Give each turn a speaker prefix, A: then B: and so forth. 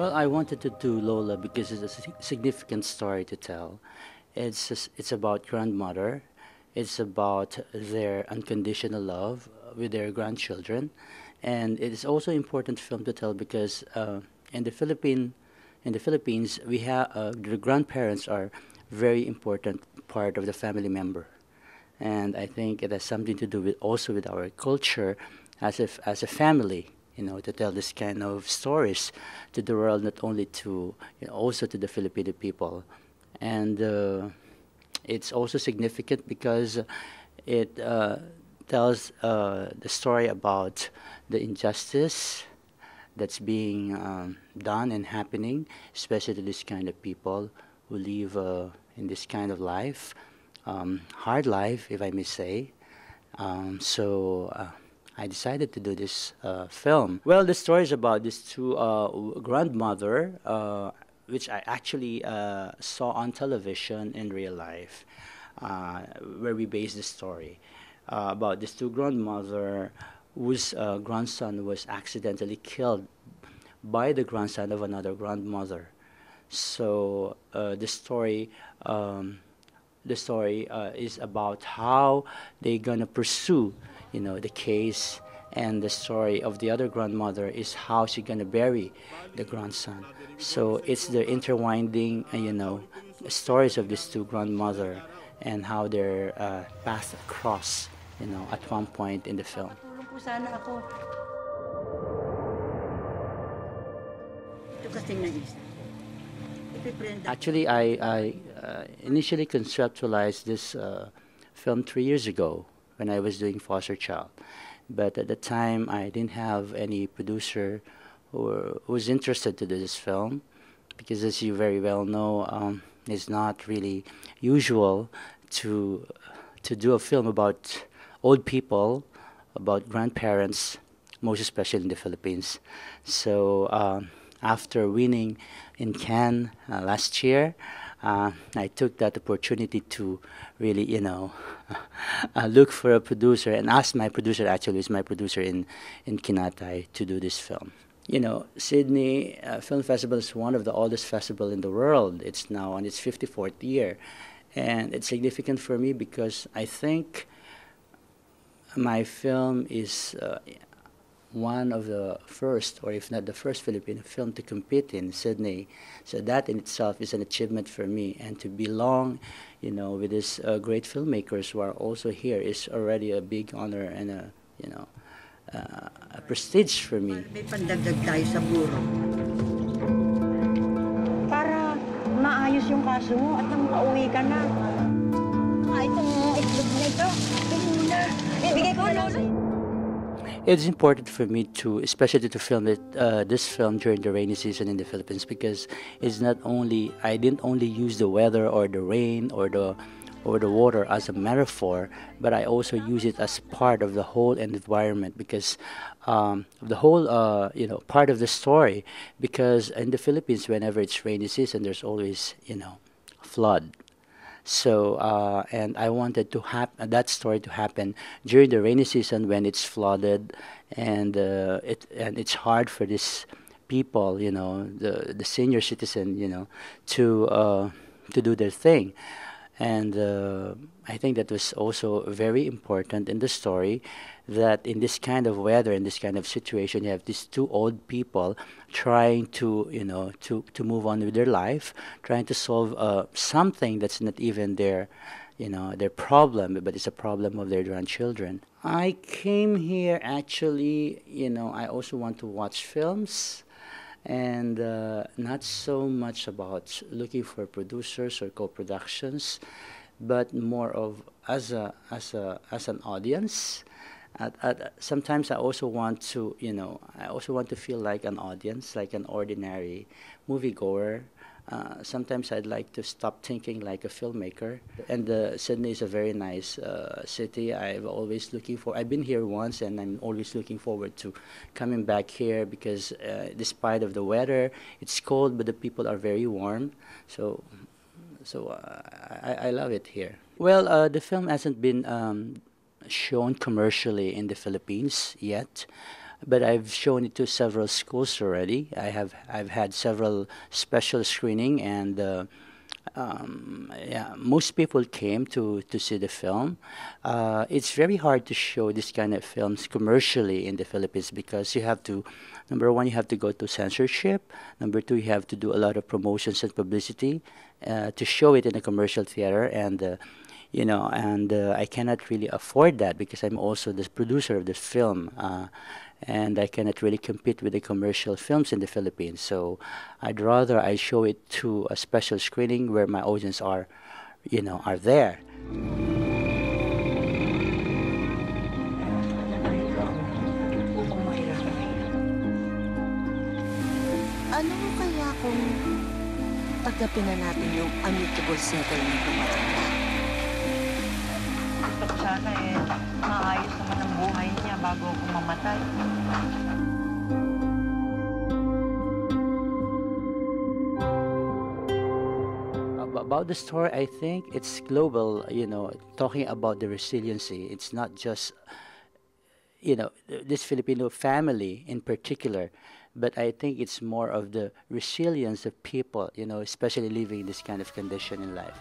A: Well, I wanted to do Lola because it's a significant story to tell. It's about grandmother. It's about their unconditional love with their grandchildren, and it is also important film to tell because in the Philippines, we have the grandparents are very important part of the family member, and I think it has something to do with also with our culture as a family. To tell this kind of stories to the world, not only to also to the Filipino people, and it's also significant because it tells the story about the injustice that's being done and happening, especially to this kind of people who live in this kind of life, hard life, if I may say. So I decided to do this film. Well, the story is about these two grandmother, which I actually saw on television in real life, where we based the story about these two grandmother whose grandson was accidentally killed by the grandson of another grandmother. So the story is about how they're gonna pursue, the case, and the story of the other grandmother is how she's gonna bury the grandson. So it's the intertwining, stories of these two grandmother and how their paths cross, at one point in the film.
B: Tulong po sana ako. Ito kasing naisip. Ipiprenda ko.
A: Actually, I initially conceptualized this film 3 years ago when I was doing Foster Child. But at the time, I didn't have any producer who was interested to do this film because, as you very well know, it's not really usual to do a film about old people, about grandparents, most especially in the Philippines. So after winning in Cannes last year, I took that opportunity to really, look for a producer and ask my producer, actually, is my producer in Kinatay, to do this film. Sydney Film Festival is one of the oldest festival in the world. It's now on its 54th year. And it's significant for me because I think my film is one of the first, or if not the first, Filipino film to compete in Sydney. So that in itself is an achievement for me. And to belong, with these great filmmakers who are also here is already a big honor and a prestige for me.
B: May pandagdag tayo sa buro. Para maayos yung kaso mo at nang makauwi ka na. Itong itlog na ito, muna. Bibigay ko na.
A: It's important for me to, especially to film this film during the rainy season in the Philippines, because it's not only I didn't only use the weather or the rain or the water as a metaphor, but I also use it as part of the whole environment because the whole part of the story. Because in the Philippines, whenever it's rainy season, there's always flood. So and I wanted to that story to happen during the rainy season when it's flooded, and it's hard for these people, the senior citizen, to do their thing. And I think that was also very important in the story, that in this kind of weather, in this kind of situation, you have these two old people trying to, to move on with their life, trying to solve something that's not even their problem, but it's a problem of their grandchildren. I came here actually, I also want to watch films, and not so much about looking for producers or co-productions, but more of as an audience. Sometimes I also want to, feel like an audience, like an ordinary moviegoer. Sometimes I'd like to stop thinking like a filmmaker. And Sydney is a very nice city. I've been here once, and I'm always looking forward to coming back here because despite of the weather, it's cold, but the people are very warm. So I love it here. Well, the film hasn't been shown commercially in the Philippines yet. but I've shown it to several schools already. I've had several special screening, and yeah, most people came to see the film. It's very hard to show this kind of films commercially in the Philippines because you have to, number one, you have to go to censorship. Number two, you have to do a lot of promotions and publicity to show it in a commercial theater, and I cannot really afford that because I'm also the producer of this film. And I cannot really compete with the commercial films in the Philippines. So I'd rather I show it to a special screening where my audience are there.
C: Ano kaya kung tanggapin na natin yung amicable settlement ng matanda?
B: Gusto ko sana maayos naman ang buhay niya bago ako mamatay.
A: About the story, I think it's global, talking about the resiliency. It's not just, this Filipino family in particular, but I think it's more of the resilience of people, especially living in this kind of condition in life.